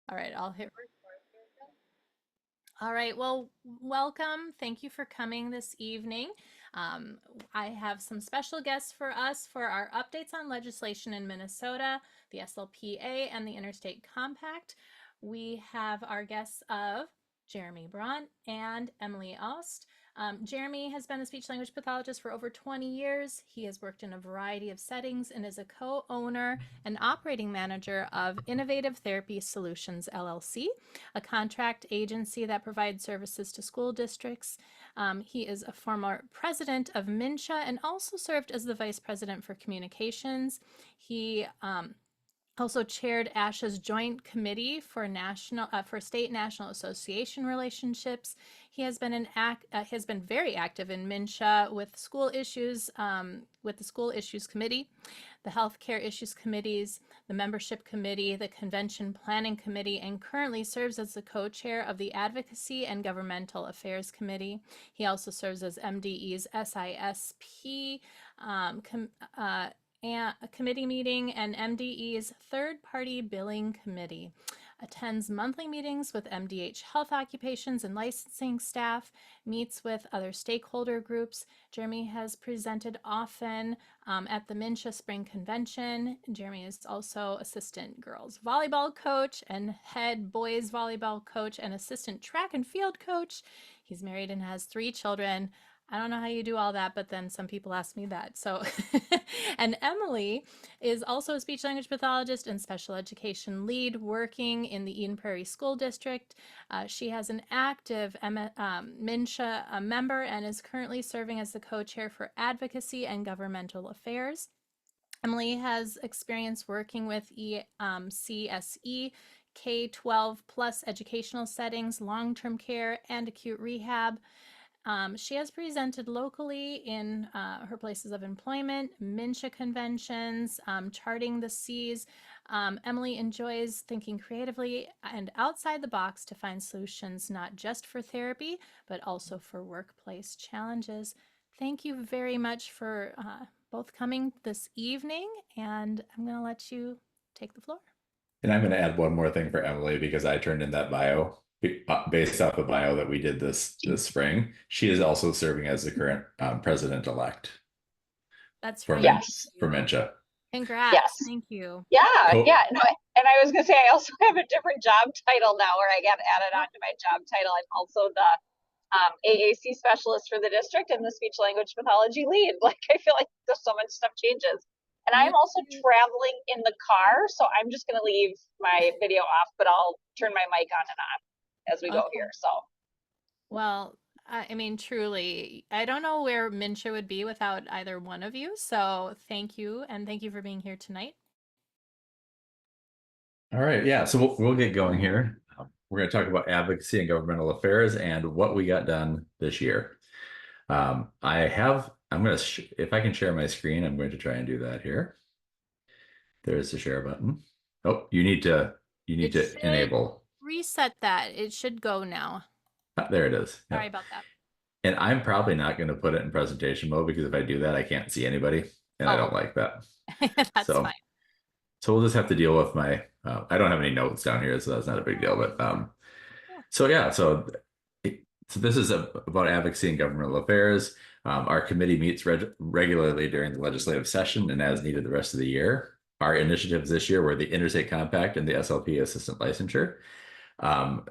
All right, I'll hit record here. All right, well, welcome. Thank you for coming this evening. Um, I have some special guests for us for our updates on legislation in Minnesota, the SLPA, and the Interstate Compact. We have our guests of Jeremy Braun and Emily Aust. Jeremy has been a speech language pathologist for over 20 years. He has worked in a variety of settings and is a co-owner and operating manager of Innovative Therapy Solutions, LLC, a contract agency that provides services to school districts. He is a former president of MNSHA and also served as the vice president for communications. He also chaired ASHA's Joint Committee for State National Association relationships. He has been very active in MNSHA with school issues, with the School Issues Committee, the Healthcare Issues Committees, the Membership Committee, the Convention Planning Committee, and currently serves as the co-chair of the Advocacy and Governmental Affairs Committee. He also serves as MDE's SISP a committee meeting and MDE's third-party billing committee, attends monthly meetings with MDH health occupations and licensing staff, meets with other stakeholder groups. Jeremy has presented often at the MNSHA Spring Convention. Jeremy is also assistant girls volleyball coach and head boys volleyball coach and assistant track and field coach. He's married and has 3 children. I don't know how you do all that, but then some people ask me that. So, and Emily is also a speech language pathologist and special education lead working in the Eden Prairie School District. She has an active MNSHA member and is currently serving as the co-chair for advocacy and governmental affairs. Emily has experience working with CSE, K-12 plus educational settings, long-term care, and acute rehab. She has presented locally in her places of employment, MNSHA conventions, charting the Cs. Emily enjoys thinking creatively and outside the box to find solutions not just for therapy, but also for workplace challenges. Thank you very much for both coming this evening, and I'm going to let you take the floor. And I'm going to add one more thing for Emily because I turned in that bio based off a bio that we did this spring. She is also serving as the current president-elect. That's for right. Yes. For MNSHA. Congrats. Yes. Thank you. Yeah. Cool. Yeah. No, and I was going to say, I also have a different job title now where I got added onto my job title. I'm also the AAC specialist for the district and the speech language pathology lead. Like, I feel like there's so much stuff changes. And I'm also traveling in the car, so I'm just going to leave my video off, but I'll turn my mic on and on as we go here. So, well, I mean, truly, I don't know where MNSHA would be without either one of you. So thank you, and thank you for being here tonight. All right, yeah. So we'll get going here. We're going to talk about advocacy and governmental affairs and what we got done this year. I'm going to, if I can share my screen, I'm going to try and do that here. There's the share button. Oh, you need to enable. Reset that. It should go now. There it is. Sorry about that. And I'm probably not going to put it in presentation mode because if I do that, I can't see anybody, and I don't like that. That's fine. So we'll just have to deal with my. I don't have any notes down here, so that's not a big deal. But so this is about advocacy and governmental affairs. Our committee meets regularly during the legislative session and as needed the rest of the year. Our initiatives this year were the Interstate Compact and the SLP assistant licensure.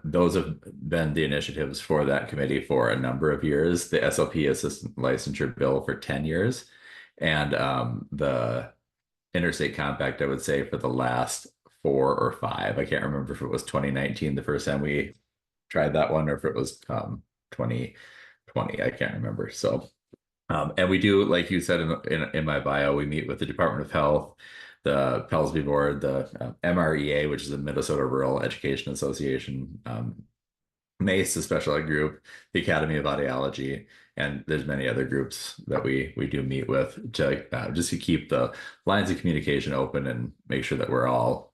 Those have been the initiatives for that committee for a number of years. The SLP assistant licensure bill for 10 years, and the Interstate Compact, I would say, for the last 4 or 5. I can't remember if it was 2019 the first time we tried that one, or if it was 2020. I can't remember. So, and we do, like you said in my bio, we meet with the Department of Health, the Pellsby Board, the MREA, which is the Minnesota Rural Education Association, MACE, the special ed group, the Academy of Audiology, and there's many other groups that we do meet with to just to keep the lines of communication open and make sure that we're all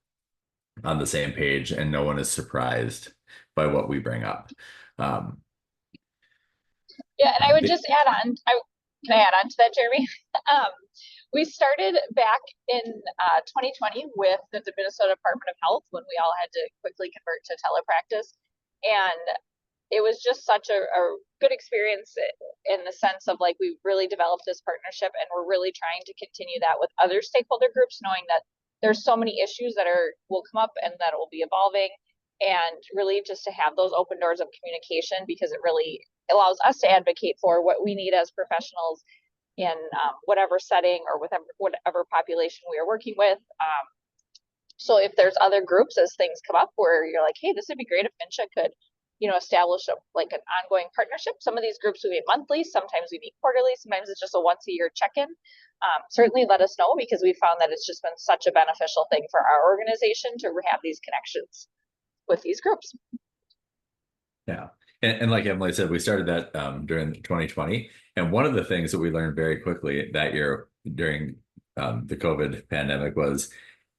on the same page and no one is surprised by what we bring up. Yeah, and I would just add on. Can I add on to that, Jeremy? We started back in 2020 with the Minnesota Department of Health when we all had to quickly convert to telepractice. And it was just such a good experience in the sense of like we really developed this partnership, and we're really trying to continue that with other stakeholder groups, knowing that there's so many issues that will come up and that will be evolving, and really just to have those open doors of communication, because it really allows us to advocate for what we need as professionals in whatever setting or whatever population we are working with. So if there's other groups, as things come up where you're like, hey, this would be great if MNSHA could, establish like an ongoing partnership. Some of these groups we meet monthly, sometimes we meet quarterly, sometimes it's just a once a year check-in. Certainly let us know, because we found that it's just been such a beneficial thing for our organization to have these connections with these groups. Yeah. And like Emily said, we started that during 2020. And one of the things that we learned very quickly that year during the COVID pandemic was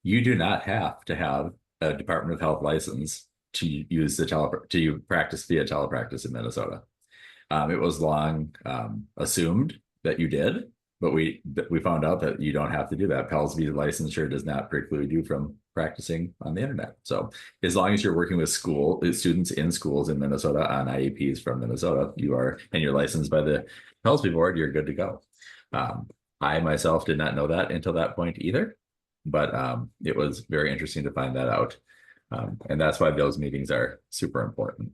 you do not have to have a Department of Health license to use to practice via telepractice in Minnesota. It was long assumed that you did, but we found out that you don't have to do that. PELS-V licensure does not preclude you from practicing on the internet. So as long as you're working with students in schools in Minnesota on IEPs from Minnesota, and you're licensed by the PELS-V board, you're good to go. I myself did not know that until that point either, but it was very interesting to find that out. And that's why those meetings are super important.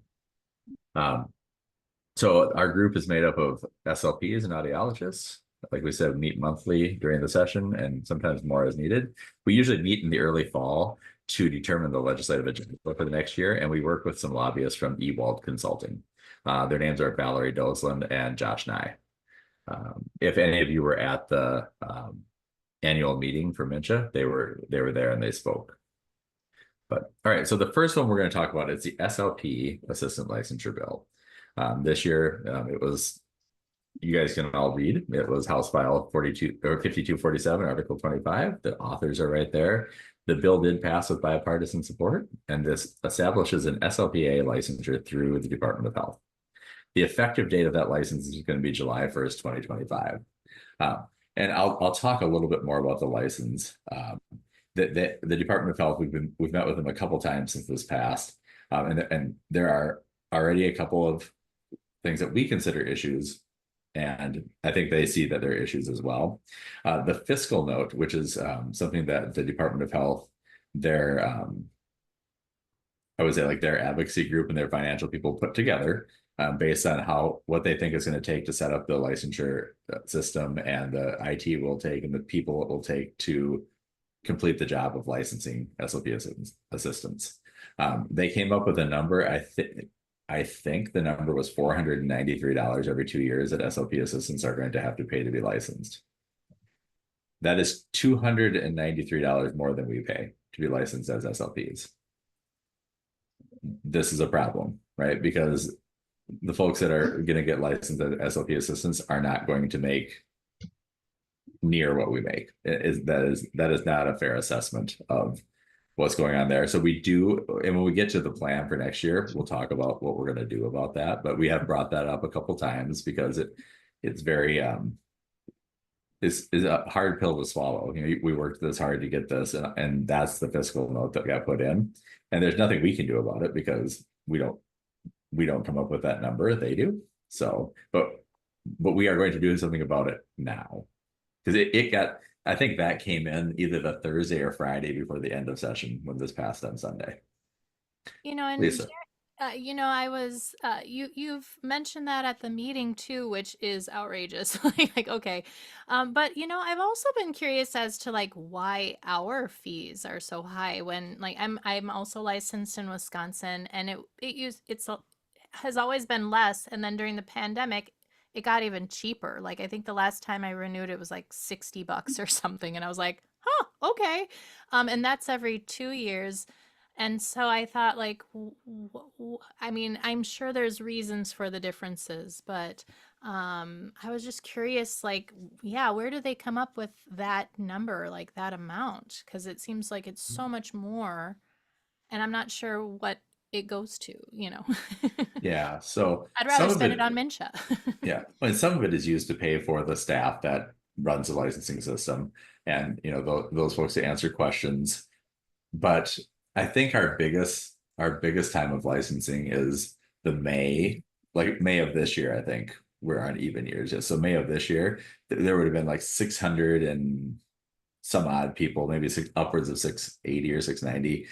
So our group is made up of SLPs and audiologists. Like we said, meet monthly during the session and sometimes more as needed. We usually meet in the early fall to determine the legislative agenda for the next year. And we work with some lobbyists from Ewald Consulting. Their names are Valerie Dosland and Josh Nye. If any of you were at the annual meeting for MNSHA, they were there and they spoke. But all right, so the first one we're going to talk about is the SLP Assistant Licensure Bill. This year, it was, you guys can all read, it was House File 5247, Article 25. The authors are right there. The bill did pass with bipartisan support, and this establishes an SLPA licensure through the Department of Health. The effective date of that license is going to be July 1st, 2025. And I'll talk a little bit more about the license. The Department of Health, we've met with them a couple times since this passed, and there are already a couple of things that we consider issues, and I think they see that they're issues as well. The fiscal note, which is something that the Department of Health, I would say like their advocacy group and their financial people put together based on what they think is going to take to set up the licensure system, and the IT will take and the people it will take to complete the job of licensing SLP assistants. They came up with a number. I think the number was $493 every 2 years that SLP assistants are going to have to pay to be licensed. That is $293 more than we pay to be licensed as SLPs. This is a problem, right? Because the folks that are going to get licensed as SLP assistants are not going to make near what we make. That is not a fair assessment of what's going on there. So we do, and when we get to the plan for next year, we'll talk about what we're going to do about that. But we have brought that up a couple times because it's very is a hard pill to swallow. We worked this hard to get this, and that's the fiscal note that got put in. And there's nothing we can do about it because we don't come up with that number. They do. So, but we are going to do something about it now. Because I think that came in either the Thursday or Friday before the end of session when this passed on Sunday. And Lisa. I was, you've mentioned that at the meeting too, which is outrageous. like, okay. But I've also been curious as to like why our fees are so high when like I'm also licensed in Wisconsin, and it has always been less. And then during the pandemic, it got even cheaper. Like I think the last time I renewed it was like $60 or something. And I was like, huh, okay. And that's every 2 years. And so I thought like, I mean, I'm sure there's reasons for the differences, but I was just curious, like, yeah, where do they come up with that number, like that amount? Because it seems like it's so much more, and I'm not sure what it goes to, Yeah, so I'd rather spend it on MNSHA. Yeah, and some of it is used to pay for the staff that runs the licensing system, and those folks to answer questions. But I think our biggest time of licensing is the May of this year. I think we're on even years. So May of this year, there would have been like 600 and some odd people, maybe upwards of 680 or 690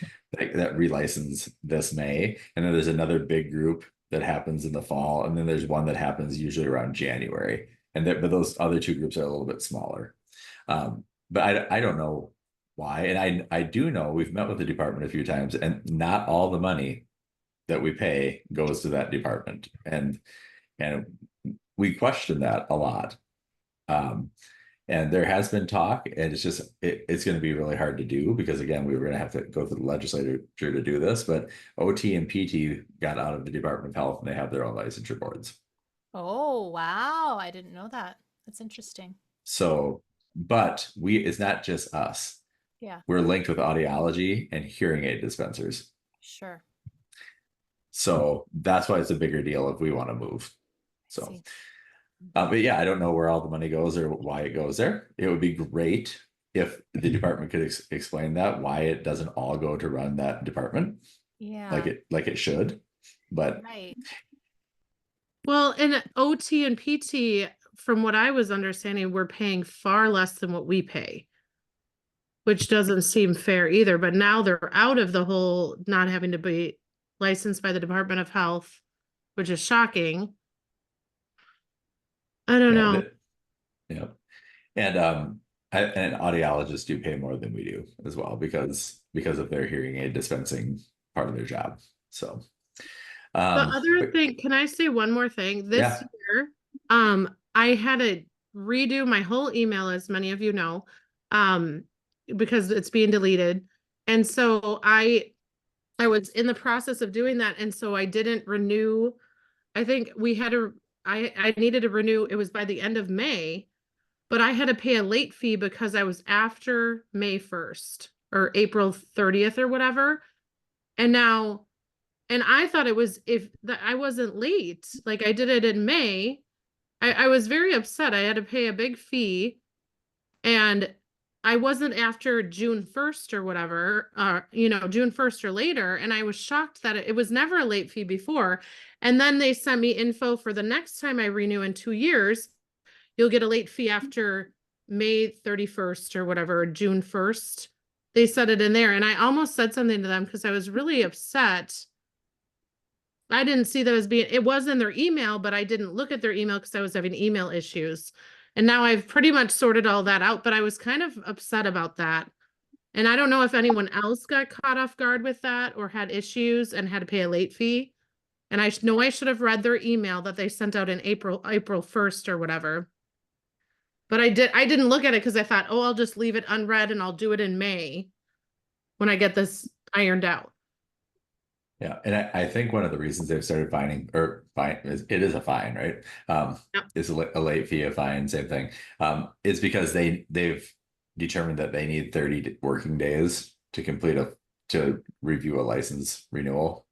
that relicense this May. And then there's another big group that happens in the fall. And then there's one that happens usually around January. But those other two groups are a little bit smaller. But I don't know why. And I do know we've met with the department a few times, and not all the money that we pay goes to that department. And we question that a lot. And there has been talk, and it's just it's going to be really hard to do, because again, we were going to have to go through the legislature to do this. But OT and PT got out of the Department of Health, and they have their own licensure boards. Oh, wow. I didn't know that. That's interesting. So, but it's not just us. Yeah. We're linked with audiology and hearing aid dispensers. Sure. So that's why it's a bigger deal if we want to move. So. But yeah, I don't know where all the money goes or why it goes there. It would be great if the department could explain that, why it doesn't all go to run that department. Yeah. Like it should. But right. Well, in OT and PT, from what I was understanding, we're paying far less than what we pay, which doesn't seem fair either. But now they're out of the whole not having to be licensed by the Department of Health, which is shocking. I don't know. Yeah. And audiologists do pay more than we do as well, because of their hearing aid dispensing part of their job. So The other thing, can I say one more thing? This year, I had to redo my whole email, as many of you know, because it's being deleted. And so I was in the process of doing that. And so I didn't renew. I think I needed to renew. It was by the end of May, but I had to pay a late fee because I was after May 1st or April 30th or whatever. And I thought it was I wasn't late. Like, I did it in May. I was very upset. I had to pay a big fee, and I wasn't after June 1st or whatever, June 1st or later. And I was shocked that it was never a late fee before. And then they sent me info for the next time I renew in 2 years, you'll get a late fee after May 31st or whatever, June 1st. They said it in there. And I almost said something to them because I was really upset. I didn't see that as it was in their email, but I didn't look at their email because I was having email issues. And now I've pretty much sorted all that out, but I was kind of upset about that. And I don't know if anyone else got caught off guard with that or had issues and had to pay a late fee. And I know I should have read their email that they sent out in April 1st or whatever. But I didn't look at it because I thought, oh, I'll just leave it unread and I'll do it in May when I get this ironed out. Yeah, and I think one of the reasons they've started it is a fine, right? Yep. It's a late fee, a fine, same thing. Is because they've determined that they need 30 working days to review a license renewal,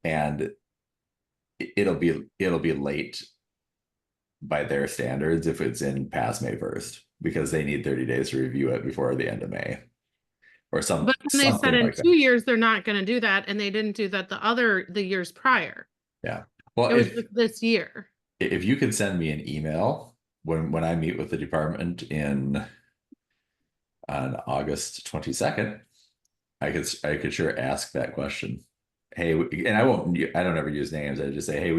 and it'll be late by their standards if it's in past May 1st, because they need 30 days to review it before the end of May. Or but they said in 2 years they're not going to do that, and they didn't do that the years prior. Yeah, well, it was this year. If you could send me an email when I meet with the department on August 22nd, I could sure ask that question. Hey, and I don't ever use names. I just say, hey,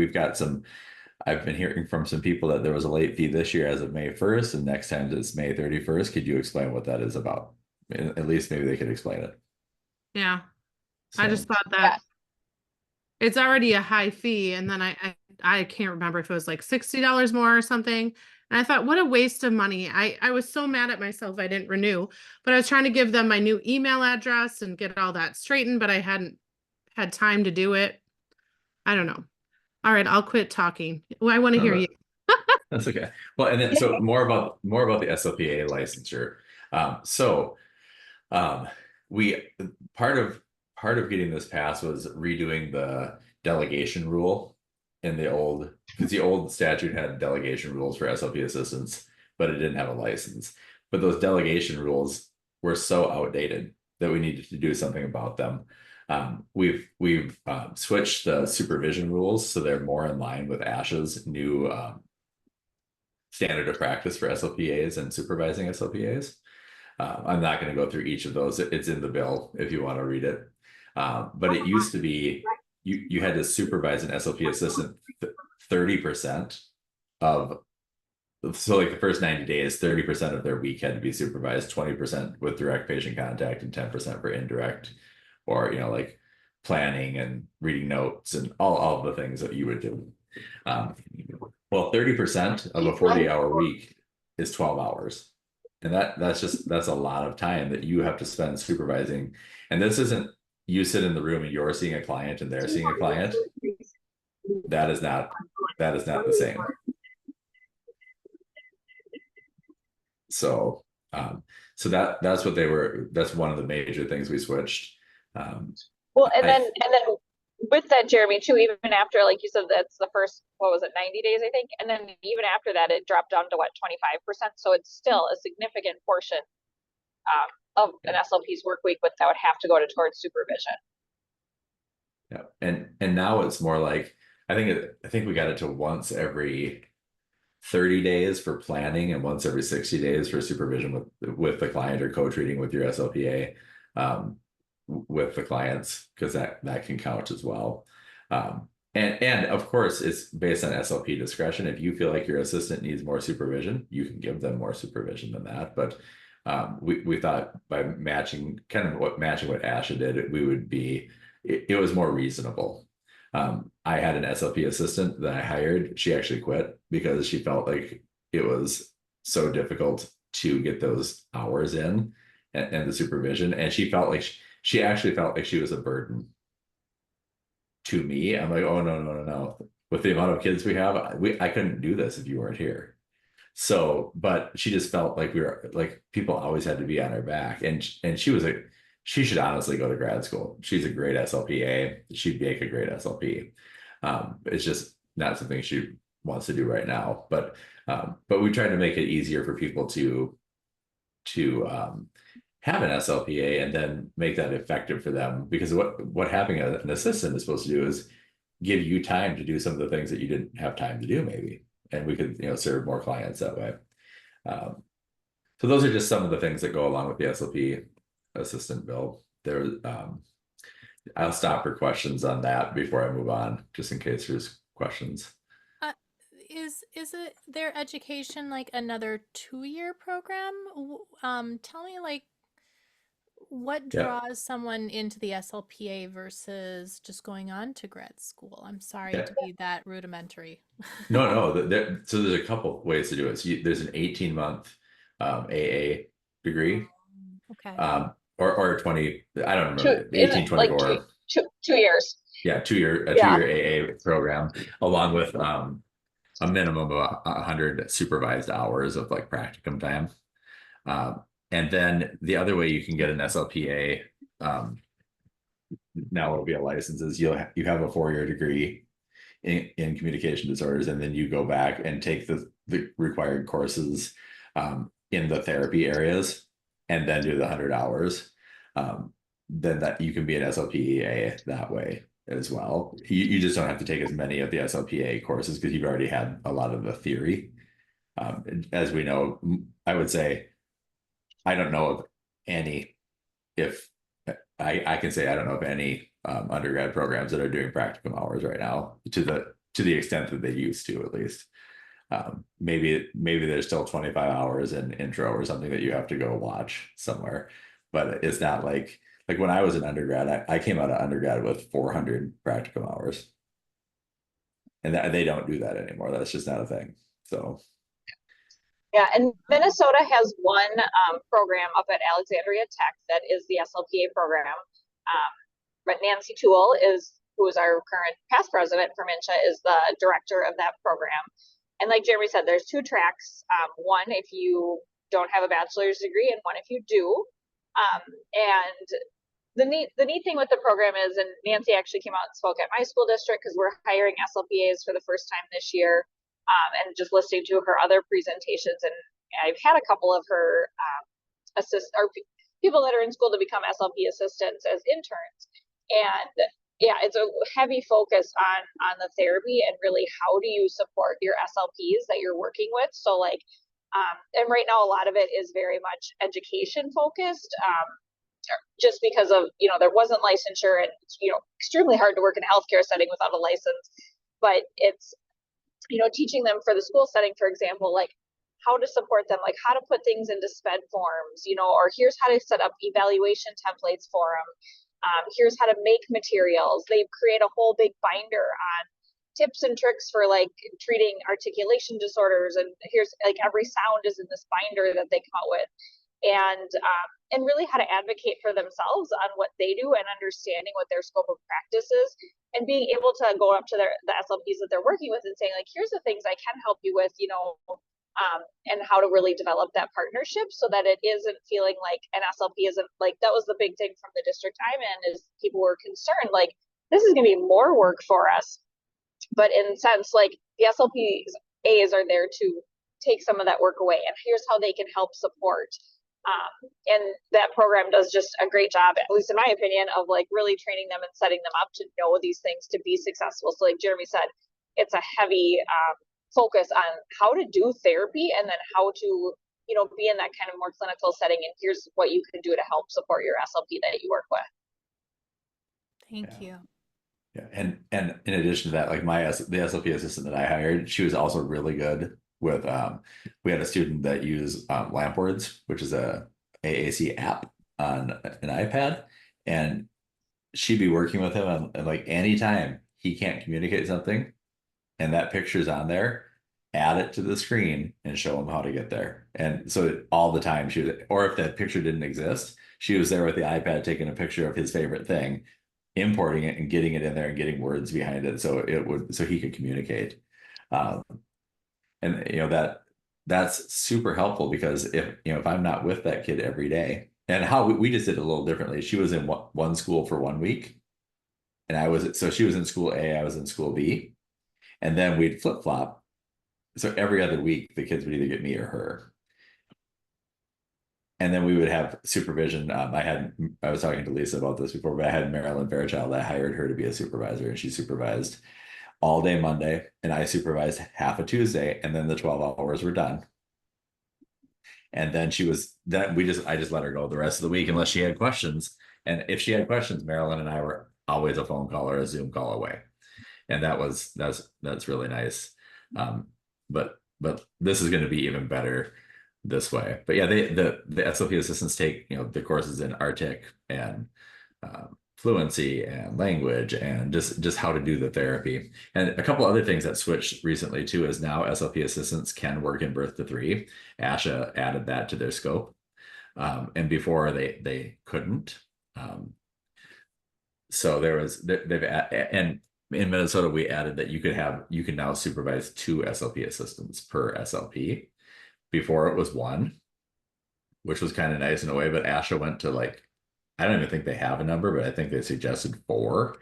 I've been hearing from some people that there was a late fee this year as of May 1st, and next time it's May 31st. Could you explain what that is about? At least maybe they could explain it. Yeah. So, I just thought that it's already a high fee. And then I can't remember if it was like $60 more or something. And I thought, what a waste of money. I was so mad at myself I didn't renew, but I was trying to give them my new email address and get all that straightened, but I hadn't had time to do it. I don't know. All right, I'll quit talking. Well, I want to hear you. That's okay. Well, and then so more about the SLPA licensure. We part of getting this passed was redoing the delegation rule because the old statute had delegation rules for SLP assistants, but it didn't have a license. But those delegation rules were so outdated that we needed to do something about them. We've switched the supervision rules so they're more in line with ASHA's new standard of practice for SLPAs and supervising SLPAs. I'm not going to go through each of those. It's in the bill if you want to read it. But it used to be you had to supervise an SLP assistant 30% of, so like the first 90 days, 30% of their week had to be supervised, 20% with direct patient contact and 10% for indirect, or, you know, like planning and reading notes and all of the things that you would do. Well, 30% of a 40-hour week is 12 hours. And that's a lot of time that you have to spend supervising. And this isn't, you sit in the room and you're seeing a client and they're seeing a client. That is not the same. So that's what that's one of the major things we switched. Well, and then with that, Jeremy, too, even after, like you said, that's the first, what was it, 90 days, I think. And then even after that, it dropped down to what, 25%. So it's still a significant portion of an SLP's work week that would have to go towards supervision. Yeah. And now it's more like, I think we got it to once every 30 days for planning and once every 60 days for supervision with the client or co-treating with your SLPA with the clients, because that can count as well. And of course, it's based on SLP discretion. If you feel like your assistant needs more supervision, you can give them more supervision than that. But we thought by matching what ASHA did, we would be, it was more reasonable. I had an SLP assistant that I hired. She actually quit because she felt like it was so difficult to get those hours in and the supervision. And she felt like she actually felt like she was a burden to me. I'm like, oh, no. With the amount of kids we have, I couldn't do this if you weren't here. So, but she just felt like we were like, people always had to be on her back. And she should honestly go to grad school. She's a great SLPA. She'd make a great SLP. It's just not something she wants to do right now. But we tried to make it easier for people to have an SLPA and then make that effective for them. Because what having an assistant is supposed to do is give you time to do some of the things that you didn't have time to do, maybe. And we could, serve more clients that way. So those are just some of the things that go along with the SLP assistant bill. I'll stop for questions on that before I move on, just in case there's questions. Is it their education like another 2-year program? Tell me, like, what draws someone into the SLPA versus just going on to grad school? I'm sorry to be that rudimentary. No. So there's a couple ways to do it. So there's an 18-month AA degree. Okay. Or 20, I don't remember, 18, 24. Like 2 years. Yeah, a 2-year AA program, along with a minimum of 100 supervised hours of like practicum time. And then the other way you can get an SLPA, now it'll be a license, is you have a 4-year degree in communication disorders, and then you go back and take the required courses in the therapy areas, and then do the 100 hours. Then that you can be an SLPA that way as well. You just don't have to take as many of the SLPA courses because you've already had a lot of the theory. As we know, I would say, I don't know of any, I can say I don't know of any undergrad programs that are doing practicum hours right now to the extent that they used to, at least. Maybe there's still 25 hours in intro or something that you have to go watch somewhere, but it's not like when I was an undergrad, I came out of undergrad with 400 practicum hours, and they don't do that anymore. That's just not a thing. So. Yeah, and Minnesota has one program up at Alexandria Tech that is the SLPA program. But Nancy Toole who is our current past president for MNSHA, is the director of that program. And like Jeremy said, there's 2 tracks. One if you don't have a bachelor's degree, and one if you do. And the neat thing with the program is, and Nancy actually came out and spoke at my school district because we're hiring SLPAs for the first time this year. And just listening to her other presentations I've had a couple of her people that are in school to become SLP assistants as interns. And yeah, it's a heavy focus on the therapy and really how do you support your SLPs that you're working with. So like, and right now a lot of it is very much education focused, just because of, there wasn't licensure and, extremely hard to work in a healthcare setting without a license. But it's, teaching them for the school setting, for example, like how to support them, like how to put things into SPED forms, or here's how to set up evaluation templates for them. Here's how to make materials. They create a whole big binder on tips and tricks for like treating articulation disorders. And here's like every sound is in this binder that they come out with. And really how to advocate for themselves on what they do and understanding what their scope of practice is, and being able to go up to the SLPs that they're working with and saying like, here's the things I can help you with, and how to really develop that partnership so that it isn't feeling like an SLP isn't like, that was the big thing from the district I'm in, is people were concerned, like, this is going to be more work for us. But in a sense, like the SLPs are there to take some of that work away, and here's how they can help support. And that program does just a great job, at least in my opinion, of like really training them and setting them up to know these things to be successful. So like Jeremy said, it's a heavy focus on how to do therapy and then how to, be in that kind of more clinical setting. And here's what you can do to help support your SLP that you work with. Thank you. Yeah. And in addition to that, like the SLP assistant that I hired, she was also really good with, we had a student that used LampWords, which is a AAC app on an iPad, and she'd be working with him and like anytime he can't communicate something and that picture's on there, add it to the screen and show him how to get there. And so all the time she was, or if that picture didn't exist, she was there with the iPad taking a picture of his favorite thing, importing it and getting it in there and getting words behind it so he could communicate. And that's super helpful, because if I'm not with that kid every day, and how we just did it a little differently. She was in one school for 1 week, and she was in school A, I was in school B, and then we'd flip flop. So every other week the kids would either get me or her, and then we would have supervision. I was talking to Lisa about this before, but I had Marilyn Fairchild. I hired her to be a supervisor, and she supervised all day Monday, and I supervised half a Tuesday, and then the 12 hours were done. And then I just let her go the rest of the week unless she had questions. And if she had questions, Marilyn and I were always a phone call or a Zoom call away. And that's really nice. But this is going to be even better this way. But yeah, the SLP assistants take, the courses in RTIC and fluency and language and just how to do the therapy. And a couple other things that switched recently too is now SLP assistants can work in birth to 3. ASHA added that to their scope, and before they couldn't. So and in Minnesota we added that you can now supervise 2 SLP assistants per SLP. Before it was 1, which was kind of nice in a way, but ASHA went to like, I don't even think they have a number, but I think they suggested 4.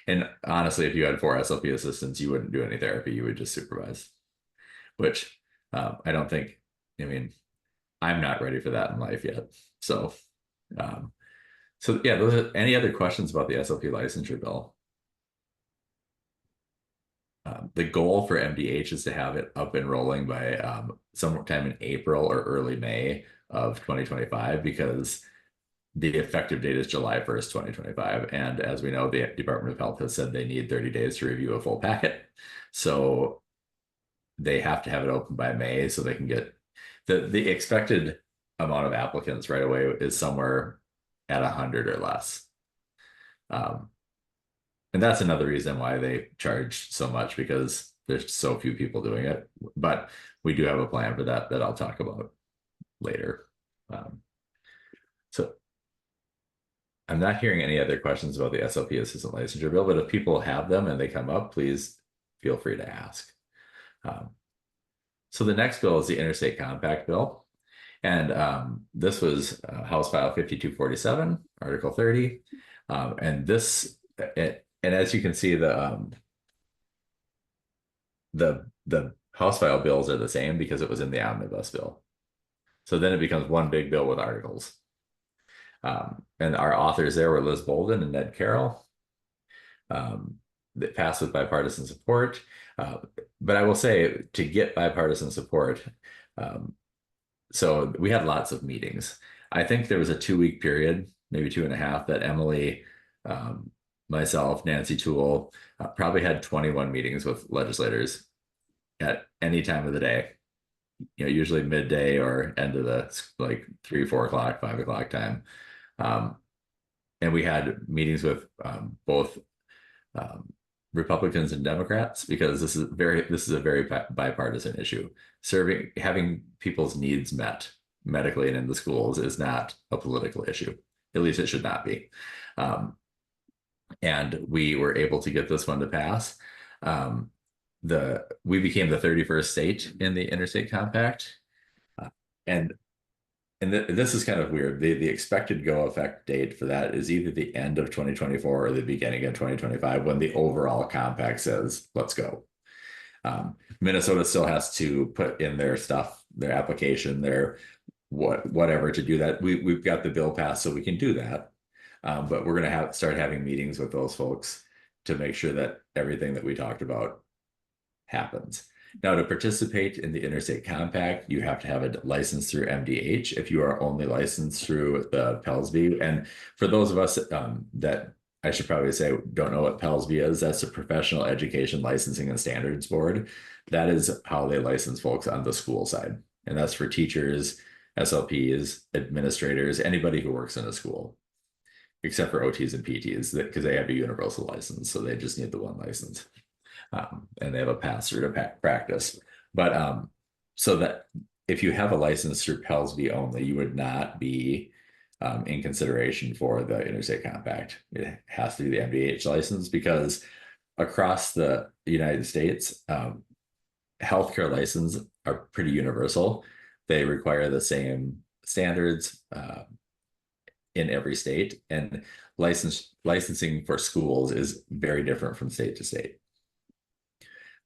And honestly, if you had 4 SLP assistants, you wouldn't do any therapy. You would just supervise, which I don't think, I'm not ready for that in life yet. So yeah, any other questions about the SLP licensure bill? The goal for MDH is to have it up and rolling by sometime in April or early May of 2025, because the effective date is July 1st, 2025. And as we know, the Department of Health has said they need 30 days to review a full packet. So they have to have it open by May so they can get the expected amount of applicants right away is somewhere at 100 or less. And that's another reason why they charge so much, because there's so few people doing it. But we do have a plan for that I'll talk about later. So I'm not hearing any other questions about the SLP assistant licensure bill, but if people have them and they come up, please feel free to ask. So the next bill is the Interstate Compact Bill. And this was House File 5247, Article 30. And as you can see, the House file bills are the same because it was in the omnibus bill. So then it becomes one big bill with articles. And our authors there were Liz Bolden and Ned Carroll. That passed with bipartisan support. But I will say, to get bipartisan support, so we had lots of meetings. I think there was a 2-week period, maybe 2.5, that Emily, myself, Nancy Toole, probably had 21 meetings with legislators at any time of the day. Usually midday or end of the like 3, 4 o'clock, 5 o'clock time. And we had meetings with both Republicans and Democrats, because this is a very bipartisan issue. Having people's needs met medically and in the schools is not a political issue. At least it should not be. And we were able to get this one to pass. We became the 31st state in the Interstate Compact. And this is kind of weird. The expected go effect date for that is either the end of 2024 or the beginning of 2025, when the overall compact says, let's go. Minnesota still has to put in their stuff, their application, their whatever to do that. We've got the bill passed, so we can do that. But we're going to start having meetings with those folks to make sure that everything that we talked about happens. Now, to participate in the Interstate Compact, you have to have a license through MDH if you are only licensed through the PELSB. And for those of us that I should probably say don't know what PELSB is, that's the Professional Education Licensing and Standards Board. That is how they license folks on the school side. And that's for teachers, SLPs, administrators, anybody who works in a school, except for OTs and PTs, because they have a universal license. So they just need the one license. And they have a pass-through to practice. But so that if you have a license through PELSB only, you would not be in consideration for the Interstate Compact. It has to be the MDH license, because across the United States, healthcare licenses are pretty universal. They require the same standards in every state, and licensing for schools is very different from state to state.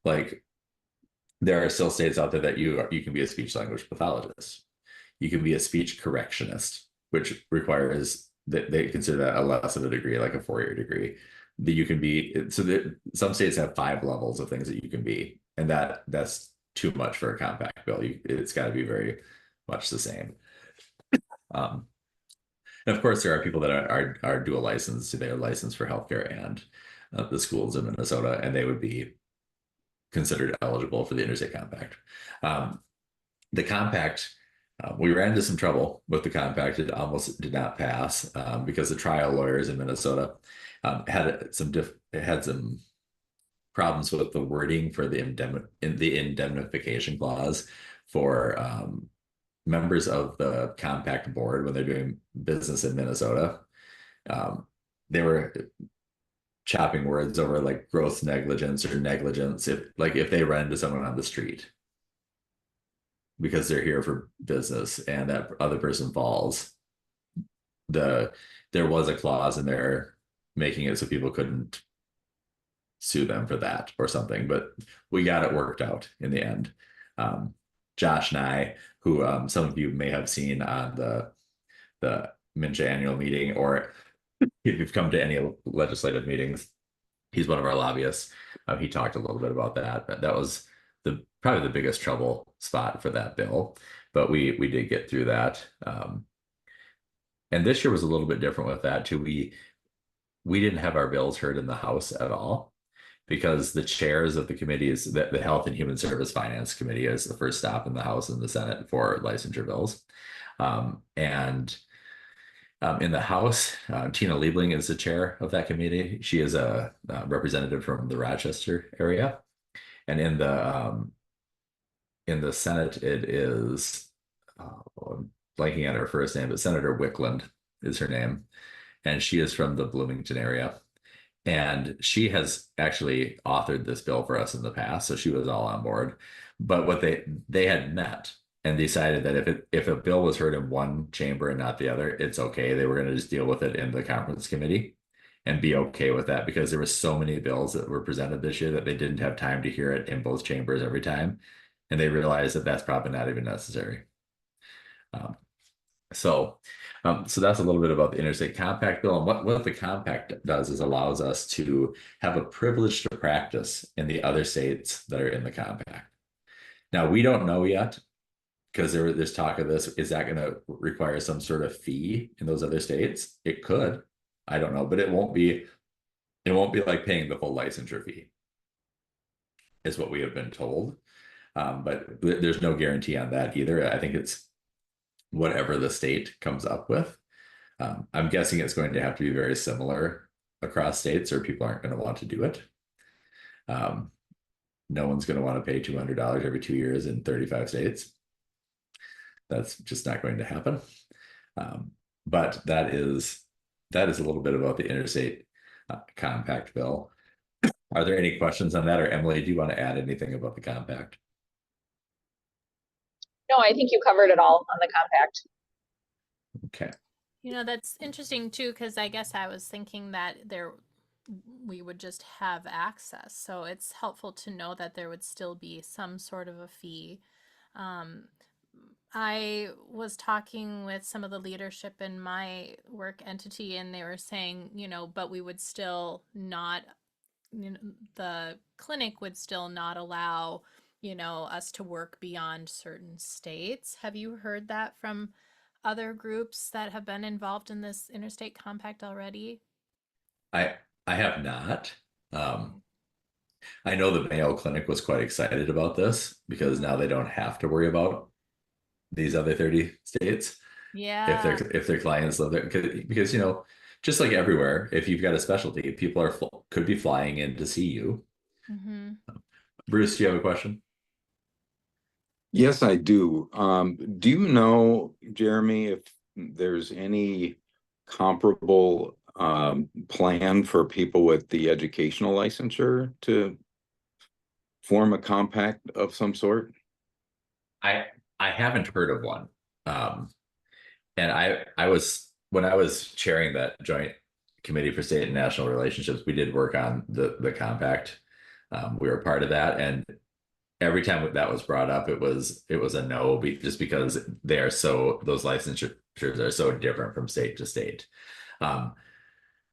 Like, there are still states out there that you can be a speech language pathologist. You can be a speech correctionist, which requires that they consider that a less of a degree, like a 4-year degree. That you can be, so that some states have 5 levels of things that you can be, and that's too much for a compact bill. It's got to be very much the same. And of course, there are people that are dual licensed, so they are licensed for healthcare and the schools in Minnesota, and they would be considered eligible for the Interstate Compact. The compact, we ran into some trouble with the compact. It almost did not pass because the trial lawyers in Minnesota had some problems with the wording for the indemnification clause for members of the compact board when they're doing business in Minnesota. They were chopping words over like gross negligence or negligence if they run into someone on the street because they're here for business and that other person falls. There was a clause in there making it so people couldn't sue them for that or something, but we got it worked out in the end. Josh and I, who some of you may have seen on the MNSHA annual meeting, or if you've come to any legislative meetings, he's one of our lobbyists. He talked a little bit about that, but that was probably the biggest trouble spot for that bill. But we did get through that. And this year was a little bit different with that too. We didn't have our bills heard in the House at all, because the chairs of the committees, the Health and Human Service Finance Committee is the first stop in the House and the Senate for licensure bills. In the House, Tina Liebling is the chair of that committee. She is a representative from the Rochester area. And in the Senate, it is, I'm blanking on her first name, but Senator Wickland is her name. And she is from the Bloomington area. And she has actually authored this bill for us in the past, so she was all on board. But what they had met and decided that if a bill was heard in one chamber and not the other, it's okay. They were going to just deal with it in the conference committee. and be okay with that, because there were so many bills that were presented this year that they didn't have time to hear it in both chambers every time. And they realized that that's probably not even necessary. Um, so that's a little bit about the Interstate Compact Bill. And what the compact does is allows us to have a privilege to practice in the other states that are in the compact. Now, we don't know yet, because there's talk of this. Is that going to require some sort of fee in those other states? It could. I don't know, but it won't be like paying the full licensure fee, is what we have been told. But there's no guarantee on that either. I think it's whatever the state comes up with. I'm guessing it's going to have to be very similar across states, or people aren't going to want to do it. No one's going to want to pay $200 every 2 years in 35 states. That's just not going to happen. But that is a little bit about the Interstate Compact Bill. Are there any questions on that? Or Emily, do you want to add anything about the compact? No, I think you covered it all on the compact. Okay. You know, that's interesting too, because I guess I was thinking that we would just have access. So it's helpful to know that there would still be some sort of a fee. I was talking with some of the leadership in my work entity, and they were saying, you know, but we would still not, you know, the clinic would still not allow, you know, us to work beyond certain states. Have you heard that from other groups that have been involved in this Interstate Compact already? I have not. I know the Mayo Clinic was quite excited about this, because now they don't have to worry about these other 30 states. Yeah. If their clients live there, because you know, just like everywhere, if you've got a specialty, people could be flying in to see you. Mm-hmm. Bruce, do you have a question? Yes, I do. Do you know, Jeremy, if there's any comparable plan for people with the educational licensure to form a compact of some sort? I haven't heard of one. And I was, when I was chairing that joint committee for state and national relationships, we did work on the compact. We were part of that, and every time that was brought up, it was a no, just because those licensures are so different from state to state.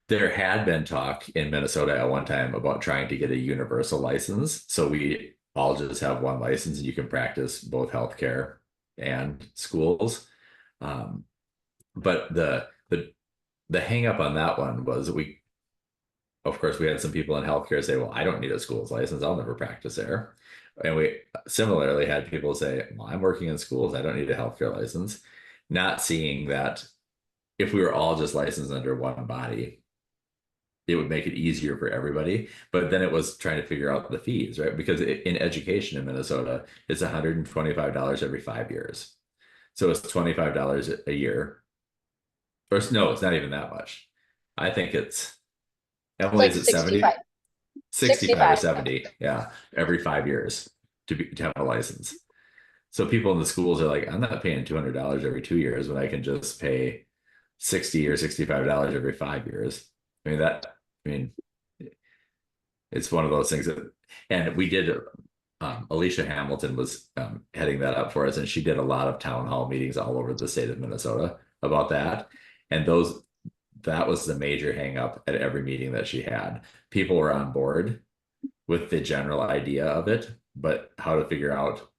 There had been talk in Minnesota at one time about trying to get a universal license, so we all just have one license and you can practice both healthcare and schools. But the hang up on that one was of course, we had some people in healthcare say, well, I don't need a school's license, I'll never practice there. And we similarly had people say, well, I'm working in schools, I don't need a healthcare license. Not seeing that if we were all just licensed under one body, it would make it easier for everybody. But then it was trying to figure out the fees, right? Because in education in Minnesota, it's $125 every 5 years. So it's $25 a year. Or no, it's not even that much. I think Emily's Like at 70, 65. 65 or 70, yeah, every 5 years to have a license. So people in the schools are like, I'm not paying $200 every 2 years when I can just pay $60 or $65 every 5 years. I mean, it's one of those things and we did. Alicia Hamilton was heading that up for us, and she did a lot of town hall meetings all over the state of Minnesota about that. And that was the major hang up at every meeting that she had. People were on board with the general idea of it, but how to figure out,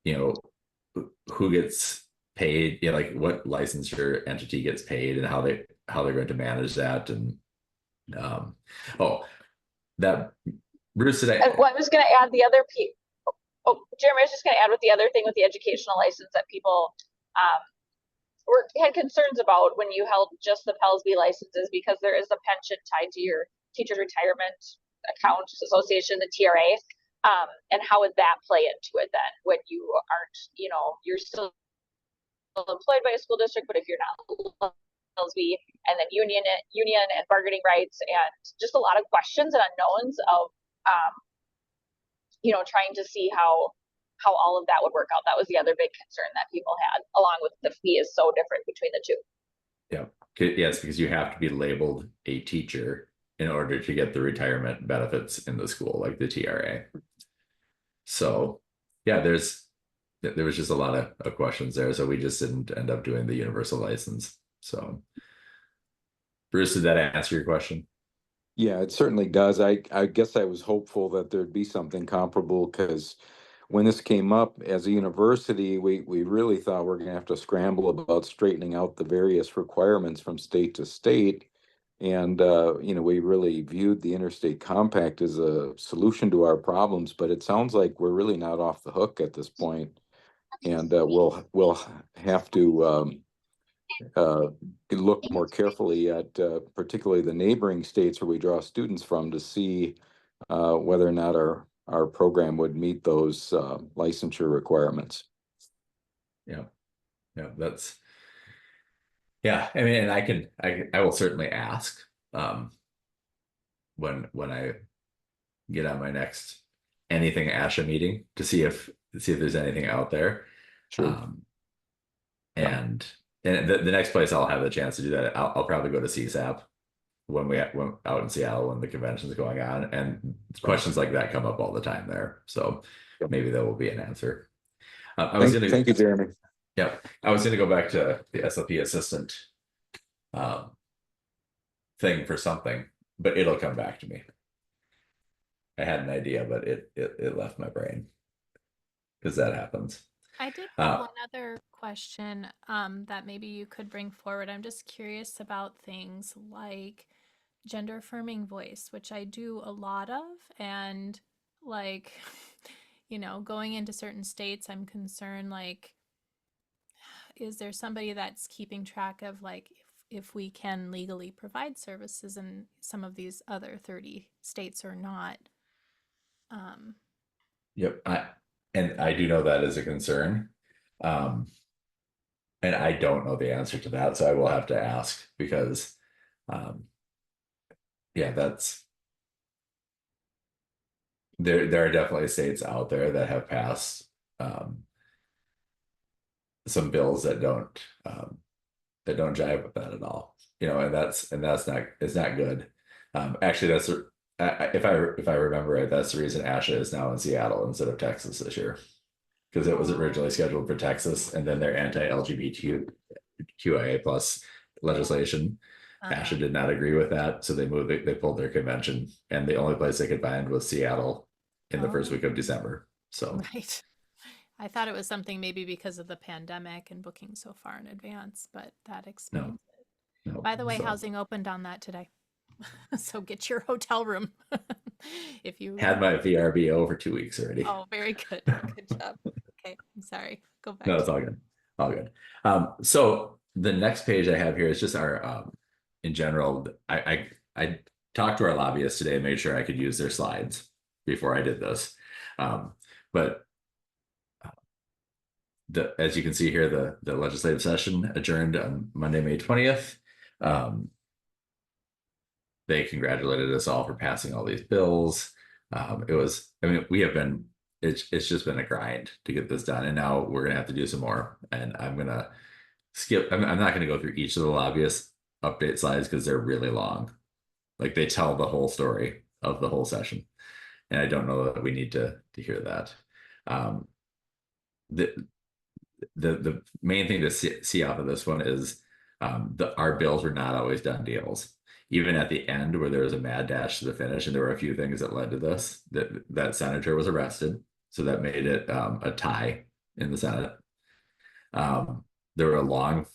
you know, who gets paid, you know, like what licensure entity gets paid and how they're going to manage that. And that Bruce today. And I was going to add the other piece. Oh, Jeremy, I was just going to add with the other thing with the educational license that people had concerns about when you held just the PELSB licenses, because there is a pension tied to your teacher's retirement account association, the TRA. And how would that play into it then when you aren't, you know, you're still employed by a school district, but if you're not PELSB, and then union and bargaining rights, and just a lot of questions and unknowns of you know, trying to see how all of that would work out. That was the other big concern that people had, along with the fee is so different between the two. Yeah. Yes, because you have to be labeled a teacher in order to get the retirement benefits in the school, like the TRA. So yeah, there was just a lot of questions there. So we just didn't end up doing the universal license. So Bruce, did that answer your question? Yeah, it certainly does. I guess I was hopeful that there'd be something comparable, because when this came up as a university, we really thought we're going to have to scramble about straightening out the various requirements from state to state. And, we really viewed the interstate compact as a solution to our problems, but it sounds like we're really not off the hook at this point. And we'll have to look more carefully at particularly the neighboring states where we draw students from, to see whether or not our program would meet those licensure requirements. Yeah, I mean, and I will certainly ask when I get on my next anything ASHA meeting to see if there's anything out there. Sure. And the next place I'll have the chance to do that, I'll probably go to CSAP when out in Seattle when the convention's going on, and questions like that come up all the time there. So maybe that will be an answer. Thank you, Jeremy. Yeah, I was going to go back to the SLP assistant thing for something, but it'll come back to me. I had an idea, but it left my brain, because that happens. I did have one other question that maybe you could bring forward. I'm just curious about things like gender affirming voice, which I do a lot of, and like, going into certain states, I'm concerned, like, is there somebody that's keeping track of, like, if we can legally provide services in some of these other 30 states or not? Yep, I do know that is a concern, and I don't know the answer to that, so I will have to ask, because yeah, there are definitely states out there that have passed some bills that don't jive with that at all, and that's not, it's not good. Actually, that's if I remember right, that's the reason ASHA is now in Seattle instead of Texas this year, because it was originally scheduled for Texas, and then their anti-LGBTQIA plus legislation, ASHA did not agree with that, so they pulled their convention, and the only place they could find was Seattle in the first week of December. So right. I thought it was something maybe because of the pandemic and booking so far in advance, but that explains it. No, By the way, housing opened on that today. So get your hotel room if you had my VRBO for 2 weeks already. Oh, very good. Good job. Okay, I'm sorry. Go back. No, it's all good. All good. So the next page I have here is just our in general. I talked to our lobbyists today and made sure I could use their slides before I did this. But as you can see here, the legislative session adjourned on Monday, May 20th. They congratulated us all for passing all these bills. It's just been a grind to get this done, and now we're gonna have to do some more. And I'm gonna skip. I'm not gonna go through each of the lobbyist update slides because they're really long. Like, they tell the whole story of the whole session, and I don't know that we need to hear that. The main thing to see off of this one is our bills were not always done deals. Even at the end, where there was a mad dash to the finish, and there were a few things that led to this, that senator was arrested, so that made it a tie in the Senate. There were long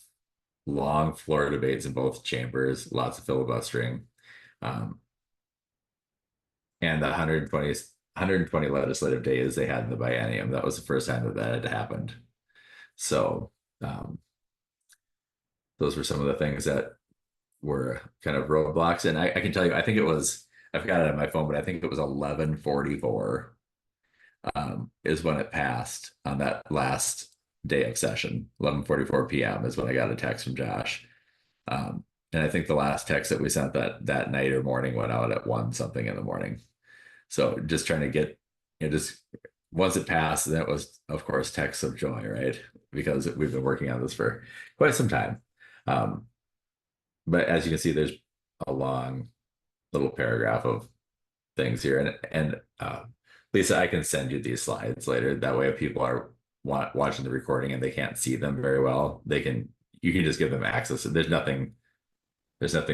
floor debates in both chambers, lots of filibustering, and the 120 legislative days they had in the biennium. That was the first time that had happened. So those were some of the things that were kind of roadblocks. And I can tell you, I think it was, I've got it on my phone, but I think it was 11:44 is when it passed on that last day of session. 11:44 p.m. is when I got a text from Josh. And I think the last text that we sent that night or morning went out at 1 something in the morning. So just trying to get, just once it passed, then it was, of course, texts of joy, right? Because we've been working on this for quite some time. but as you can see, there's a long little paragraph of things here, and Lisa, I can send you these slides later. That way, if people are watching the recording and they can't see them very well, you can just give them access. There's nothing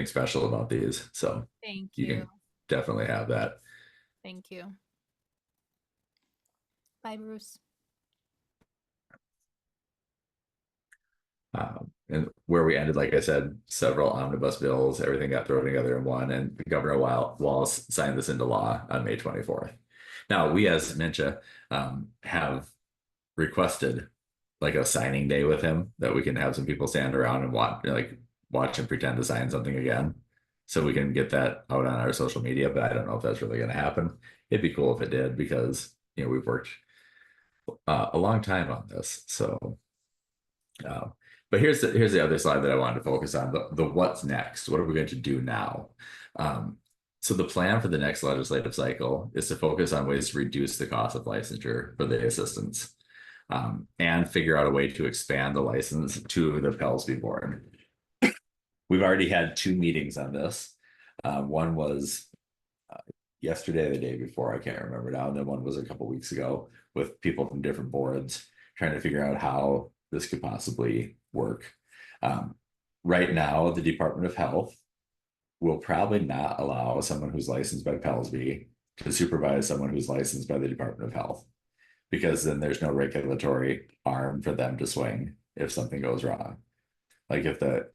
special about these, so Thank you you. can definitely have that. Thank you. Bye, Bruce. And where we ended, like I said, several omnibus bills, everything got thrown together in one, and Governor Walz signed this into law on May 24th. Now, we as MNSHA have requested like a signing day with him, that we can have some people stand around and watch him pretend to sign something again, so we can get that out on our social media. But I don't know if that's really going to happen. It'd be cool if it did, because we've worked a long time on this. So but here's the other slide that I wanted to focus on, the what's next. What are we going to do now? So the plan for the next legislative cycle is to focus on ways to reduce the cost of licensure for the assistants, and figure out a way to expand the license to the Pellsby board. We've already had 2 meetings on this. One was yesterday or the day before, I can't remember now, and then one was a couple weeks ago, with people from different boards trying to figure out how this could possibly work. Right now, the Department of Health will probably not allow someone who's licensed by Pellsby to supervise someone who's licensed by the Department of Health, because then there's no regulatory arm for them to swing if something goes wrong. Like if the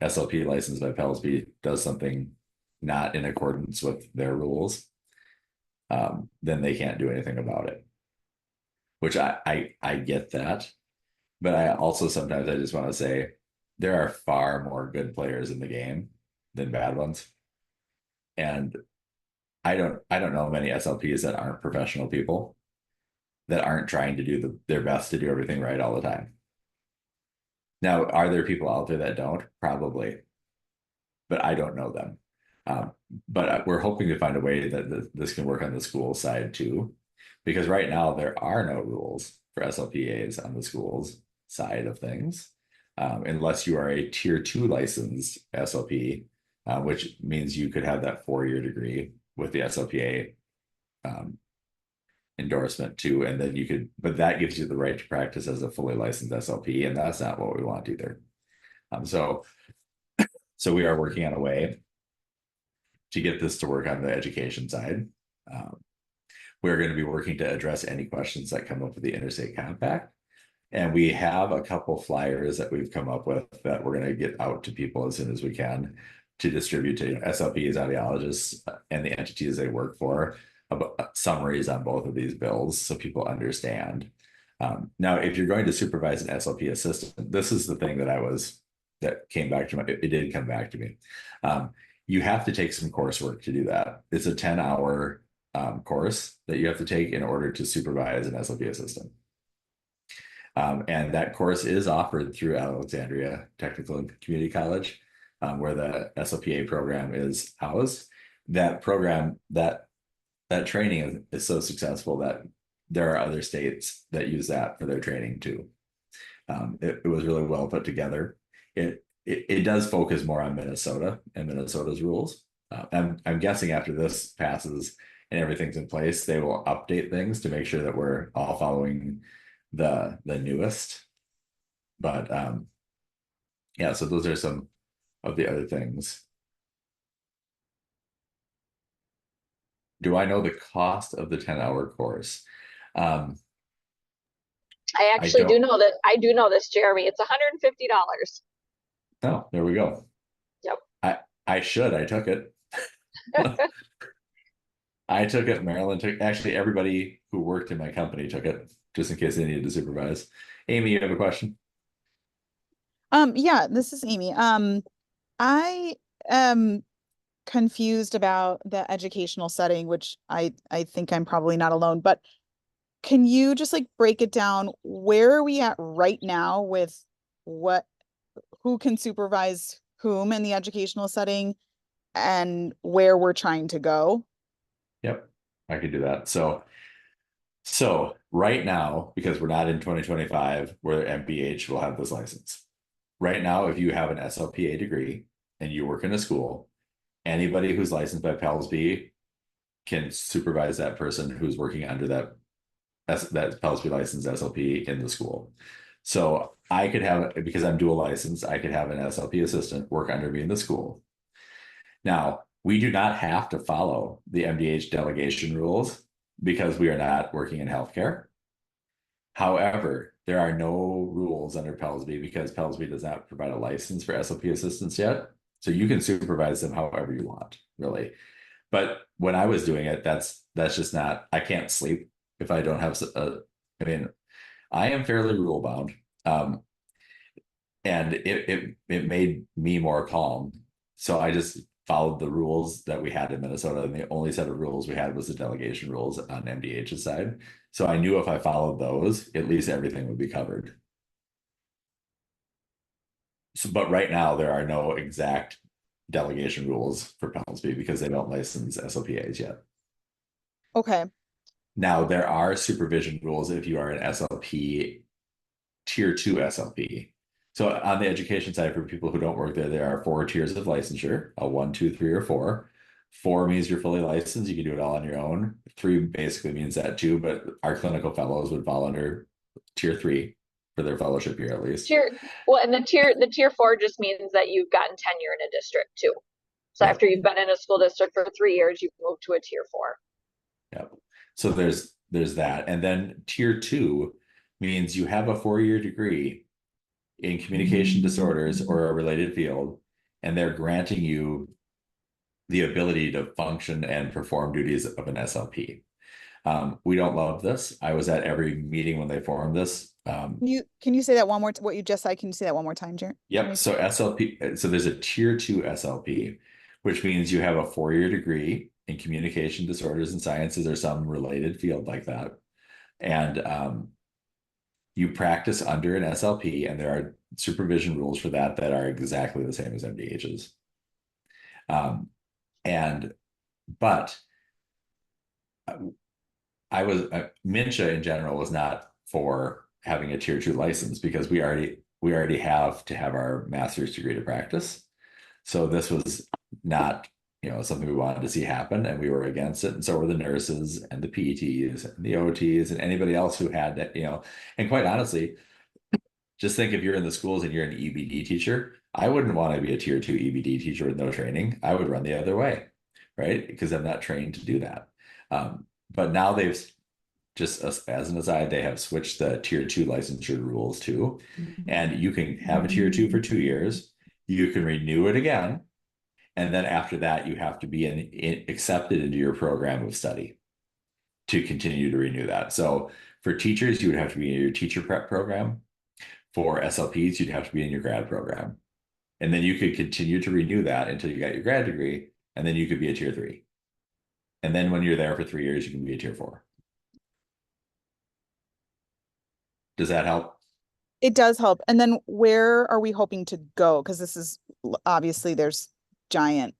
SLP licensed by Pellsby does something not in accordance with their rules, then they can't do anything about it. Which I get that, but I also sometimes I just want to say there are far more good players in the game than bad ones, and I don't know many SLPs that aren't professional people, that aren't trying to do their best to do everything right all the time. Now, are there people out there that don't? Probably, but I don't know them. But we're hoping to find a way that this can work on the school side too, because right now there are no rules for SLPAs on the schools side of things, unless you are a tier 2 licensed SLP, which means you could have that 4-year degree with the SLPA endorsement too, and then you could, but that gives you the right to practice as a fully licensed SLP, and that's not what we want either. So we are working on a way to get this to work on the education side. We're going to be working to address any questions that come up with the Interstate Compact, and we have a couple flyers that we've come up with that we're going to get out to people as soon as we can to distribute to SLPs, audiologists, and the entities they work for, about summaries on both of these bills so people understand. Now, if you're going to supervise an SLP assistant, this is the thing that came back to me. It did come back to me. You have to take some coursework to do that. It's a 10-hour course that you have to take in order to supervise an SLP assistant. And that course is offered through Alexandria Technical and Community College, where the SLPA program is housed. That program, that training is so successful that there are other states that use that for their training too. It was really well put together. It does focus more on Minnesota and Minnesota's rules. I'm guessing after this passes and everything's in place, they will update things to make sure that we're all following the newest. But yeah, so those are some of the other things. Do I know the cost of the 10-hour course? I actually do know that. I do know this, Jeremy. It's $150. Oh, there we go. Yep. I took it. I took it. Marilyn took. Actually, everybody who worked in my company took it, just in case they needed to supervise. Amy, you have a question? Yeah, this is Amy. I am confused about the educational setting, which I think I'm probably not alone, but can you just like break it down? Where are we at right now with who can supervise whom in the educational setting and where we're trying to go? Yep, I could do that. So right now, because we're not in 2025 where MBH will have this license. Right now, if you have an SLPA degree, and you work in a school, anybody who's licensed by PELSB can supervise that person who's working under that PELSB licensed SLP in the school. So I could have, because I'm dual licensed, I could have an SLP assistant work under me in the school. Now, we do not have to follow the MDH delegation rules because we are not working in healthcare. However, there are no rules under PELSB because PELSB does not provide a license for SLP assistants yet. So you can supervise them however you want, really. But when I was doing it, that's just not, I can't sleep if I don't have I mean, I am fairly rule bound. And it made me more calm. So I just followed the rules that we had in Minnesota, and the only set of rules we had was the delegation rules on MDH's side. So I knew if I followed those, at least everything would be covered. So, but right now there are no exact delegation rules for PELSB because they don't license SLPAs yet. Okay. Now there are supervision rules if you are an SLP, tier 2 SLP. So on the education side, for people who don't work there, there are 4 tiers of licensure, a 1, 2, 3, or 4. 4 means you're fully licensed, you can do it all on your own. 3 basically means that too, but our clinical fellows would fall under tier 3 for their fellowship year at least. Well, and the tier 4 just means that you've gotten tenure in a district too. So after you've been in a school district for 3 years, you move to a tier 4. Yep. So there's that. And then tier 2 means you have a 4-year degree in communication disorders or a related field, and they're granting you the ability to function and perform duties of an SLP. We don't love this. I was at every meeting when they formed this. Can you say that one more? What you just said? Can you say that one more time, Jared? Yep. So SLP. So there's a tier 2 SLP, which means you have a 4-year degree in communication disorders and sciences or some related field like that, and you practice under an SLP, and there are supervision rules for that are exactly the same as MDH's. But MNSHA in general was not for having a tier 2 license because we already have to have our master's degree to practice. So this was not, something we wanted to see happen, and we were against it. And so were the nurses and the PTs and the OTs and anybody else who had that, and quite honestly, just think if you're in the schools and you're an EBD teacher, I wouldn't want to be a tier 2 EBD teacher with no training. I would run the other way, right? Because I'm not trained to do that. But now they've just, as an aside, they have switched the tier 2 licensure rules too. And you can have a tier 2 for 2 years. You can renew it again. And then after that, you have to be accepted into your program of study to continue to renew that. So for teachers, you would have to be in your teacher prep program. For SLPs, you'd have to be in your grad program. And then you could continue to renew that until you got your grad degree, and then you could be a tier 3. And then when you're there for 3 years, you can be a tier 4. Does that help? It does help. And then where are we hoping to go? Because this is obviously there's giant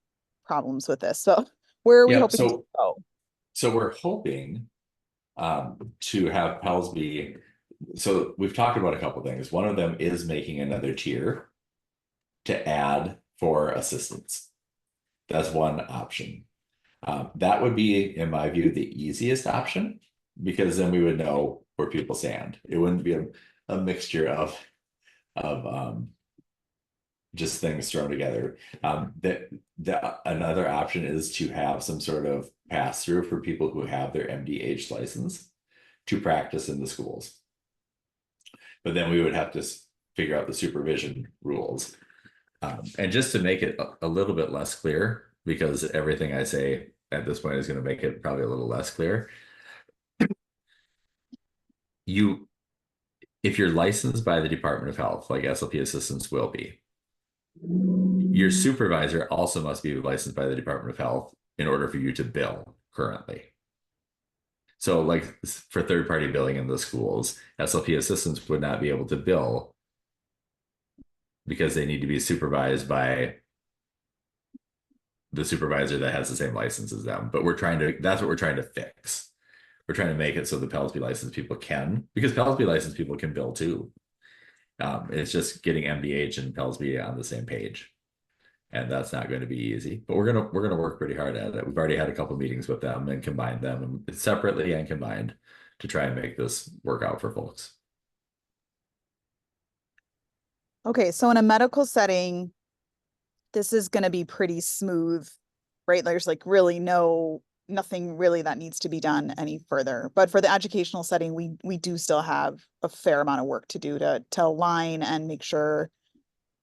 problems with this. So where are we hoping to go? So we're hoping to have PELSB. So we've talked about a couple things. One of them is making another tier to add for assistants. That's one option. That would be, in my view, the easiest option, because then we would know where people stand. It wouldn't be a mixture of just things thrown together. Another option is to have some sort of pass through for people who have their MDH license to practice in the schools. But then we would have to figure out the supervision rules. And just to make it a little bit less clear, because everything I say at this point is going to make it probably a little less clear. If you're licensed by the Department of Health, like SLP assistants will be, your supervisor also must be licensed by the Department of Health in order for you to bill currently. So like for third-party billing in the schools, SLP assistants would not be able to bill because they need to be supervised by the supervisor that has the same license as them. But that's what we're trying to fix. We're trying to make it so the PELSB licensed people can, because PELSB licensed people can bill too. It's just getting MDH and PELSB on the same page. and that's not going to be easy. But we're gonna work pretty hard at it. We've already had a couple meetings with them and combined them separately and combined to try and make this work out for folks. Okay, so in a medical setting, this is going to be pretty smooth, right? There's like really nothing really that needs to be done any further. But for the educational setting, we do still have a fair amount of work to do to align and make sure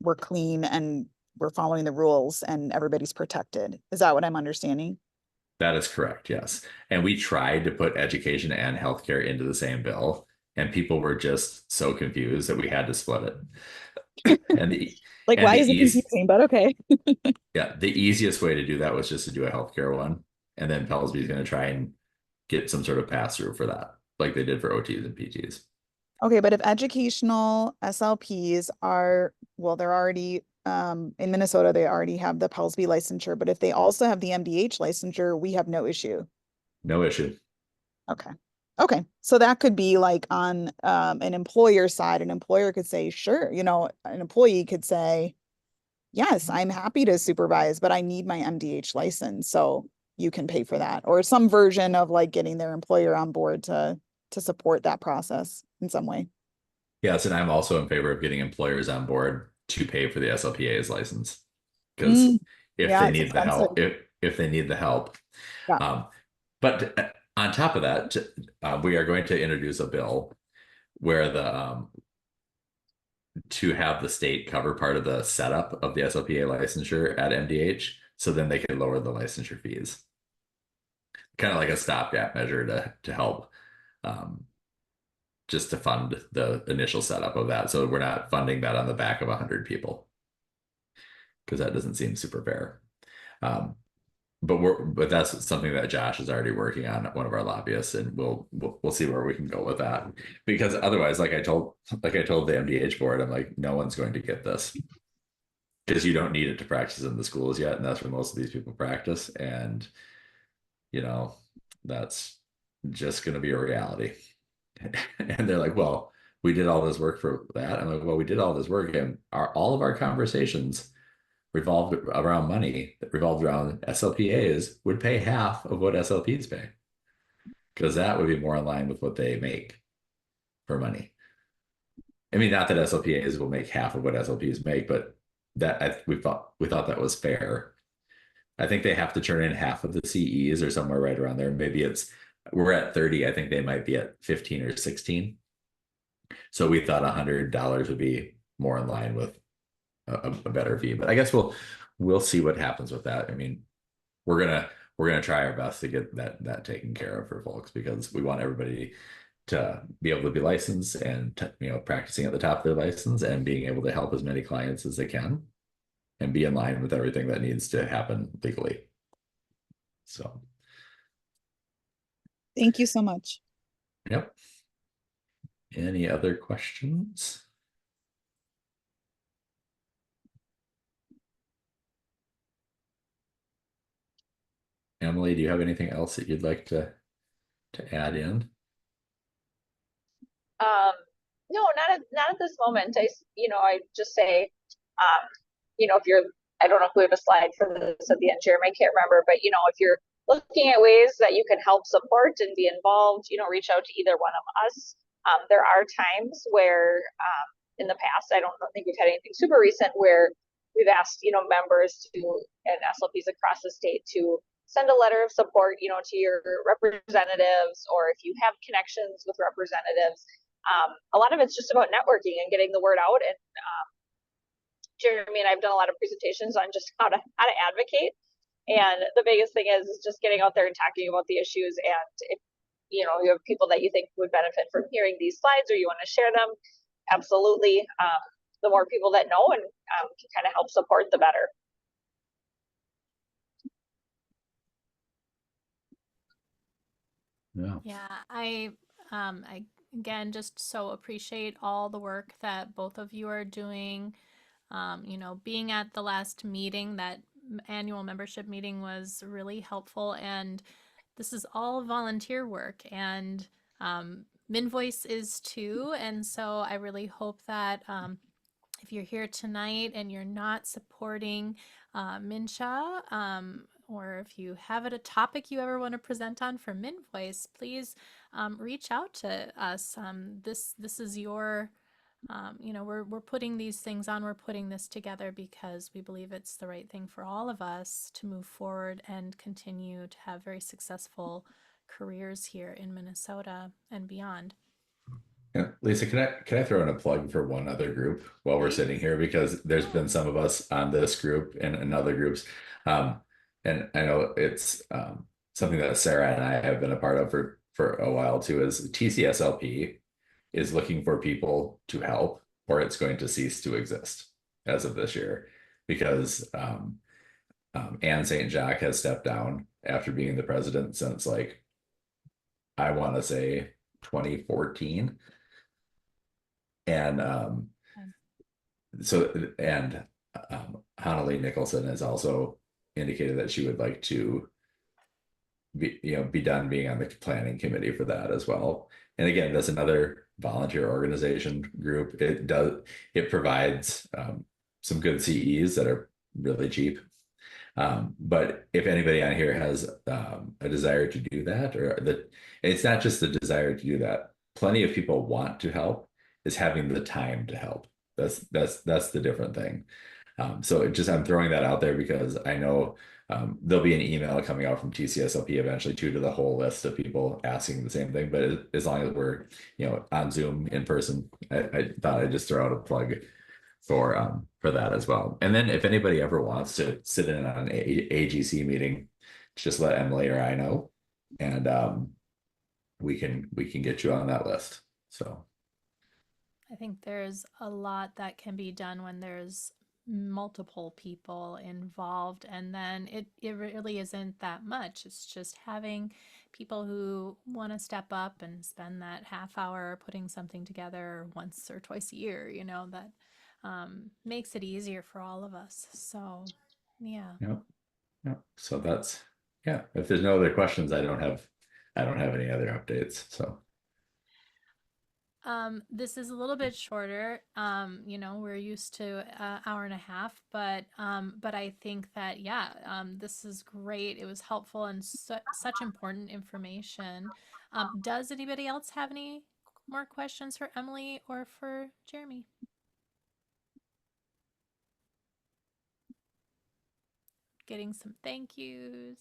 we're clean and we're following the rules and everybody's protected. Is that what I'm understanding? That is correct, yes. And we tried to put education and healthcare into the same bill, and people were just so confused that we had to split it. And the Like, and why the is it easy, confusing? But okay. yeah, the easiest way to do that was just to do a healthcare one, and then Pellsby is going to try and get some sort of pass through for that, like they did for OTs and PTs. Okay, but if educational SLPs are, well, they're already in Minnesota, they already have the Pellsby licensure, but if they also have the MDH licensure, we have no issue. No issue. Okay. Okay. So that could be like on an employer side, an employer could say, sure, you know, an employee could say, yes, I'm happy to supervise, but I need my MDH license. So you can pay for that. Or some version of like getting their employer on board to support that process in some way. Yes, and I'm also in favor of getting employers on board to pay for the SLPA's license. Because if Yeah, they it's need the expensive. help, if they need the help. Yeah. But on top of that, we are going to introduce a bill where to have the state cover part of the setup of the SLPA licensure at MDH, so then they can lower the licensure fees. Kind of like a stopgap measure to help, just to fund the initial setup of that. So we're not funding that on the back of 100 people, because that doesn't seem super fair. But that's something that Josh is already working on, one of our lobbyists, and we'll see where we can go with that. Because otherwise, like I told the MDH board, I'm like, no one's going to get this, because you don't need it to practice in the schools yet, and that's where most of these people practice. And you know, that's just going to be a reality. And they're like, well, we did all this work for that. I'm like, well, we did all this work, and all of our conversations revolved around money, that revolved around SLPAs would pay half of what SLPs pay, because that would be more in line with what they make for money. I mean, not that SLPAs will make half of what SLPs make, but we thought that was fair. I think they have to turn in half of the CEs or somewhere right around there. Maybe we're at 30. I think they might be at 15 or 16. So we thought $100 would be more in line with a better fee. But I guess we'll see what happens with that. I mean, we're gonna try our best to get that taken care of for folks, because we want everybody to be able to be licensed and practicing at the top of their license and being able to help as many clients as they can and be in line with everything that needs to happen legally. So Thank you so much. yep. Any other questions? Emily, do you have anything else that you'd like to add in? No, not at this moment. I just say, if you're, I don't know if we have a slide for this at the end, Jeremy, I can't remember, but if you're looking at ways that you can help support and be involved, reach out to either one of us. There are times where, in the past, I don't think we've had anything super recent, where we've asked, members and SLPs across the state to send a letter of support, to your representatives, or if you have connections with representatives. A lot of it's just about networking and getting the word out. And Jeremy and I've done a lot of presentations on just how to advocate. And the biggest thing is just getting out there and talking about the issues. And if you have people that you think would benefit from hearing these slides, or you want to share them, absolutely. The more people that know and can kind of help support, the better. Yeah, I again just so appreciate all the work that both of you are doing. Being at the last meeting, that annual membership meeting, was really helpful, and this is all volunteer work, and MinVoice is too. And so I really hope that if you're here tonight and you're not supporting MNSHA, or if you have a topic you ever want to present on for Min Voice, please reach out to us. This is your, we're putting these things on, we're putting this together because we believe it's the right thing for all of us to move forward and continue to have very successful careers here in Minnesota and beyond. Yeah. Lisa, can I throw in a plug for one other group while we're sitting here? Because there's been some of us on this group and in other groups. And I know it's something that Sarah and I have been a part of for a while too, is TCSLP is looking for people to help, or it's going to cease to exist as of this year, because Anne St. Jacques has stepped down after being the president since, like, I want to say 2014. And Hannalee Nicholson has also indicated that she would like to be done being on the planning committee for that as well. And again, that's another volunteer organization group. It provides some good CEs that are really cheap. But if anybody on here has a desire to do that, it's not just the desire to do that. Plenty of people want to help. Is having the time to help. That's the different thing. So I'm throwing that out there because I know there'll be an email coming out from TCSLP eventually too, to the whole list of people asking the same thing. But as long as we're on Zoom in person, I thought I'd just throw out a plug for that as well. And then if anybody ever wants to sit in on an AGC meeting, just let Emily or I know, and we can get you on that list. So I think there's a lot that can be done when there's multiple people involved, and then it really isn't that much. It's just having people who want to step up and spend that half hour putting something together once or twice a year, that makes it easier for all of us. So yeah. So that's, if there's no other questions, I don't have any other updates. So this is a little bit shorter. We're used to an hour and a half, but I think that, this is great. It was helpful and such important information. Does anybody else have any more questions for Emily or for Jeremy? Getting some thank yous.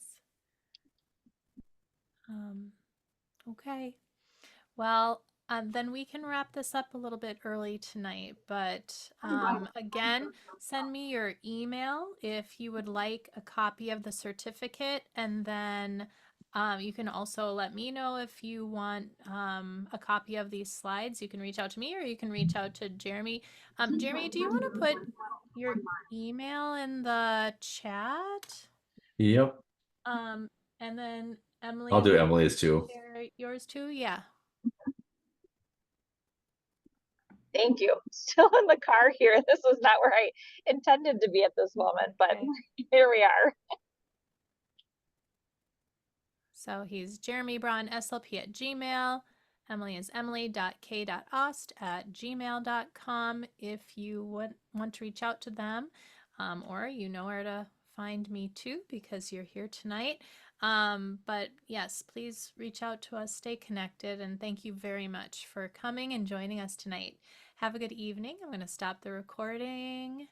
Okay. Well, then we can wrap this up a little bit early tonight. But again, send me your email if you would like a copy of the certificate. And then you can also let me know if you want a copy of these slides. You can reach out to me or you can reach out to Jeremy. Jeremy, do you want to put your email in the chat? Yep. And then Emily, I'll do Emily's too. Yours too? Yeah. Thank you. Still in the car here. This was not where I intended to be at this moment, but okay. Here we are. So he's Jeremy Braun, SLP at Gmail. Emily is emily.k.ost@gmail.com if you would want to reach out to them, or you know where to find me too because you're here tonight. But yes, please reach out to us, stay connected, and thank you very much for coming and joining us tonight. Have a good evening. I'm going to stop the recording.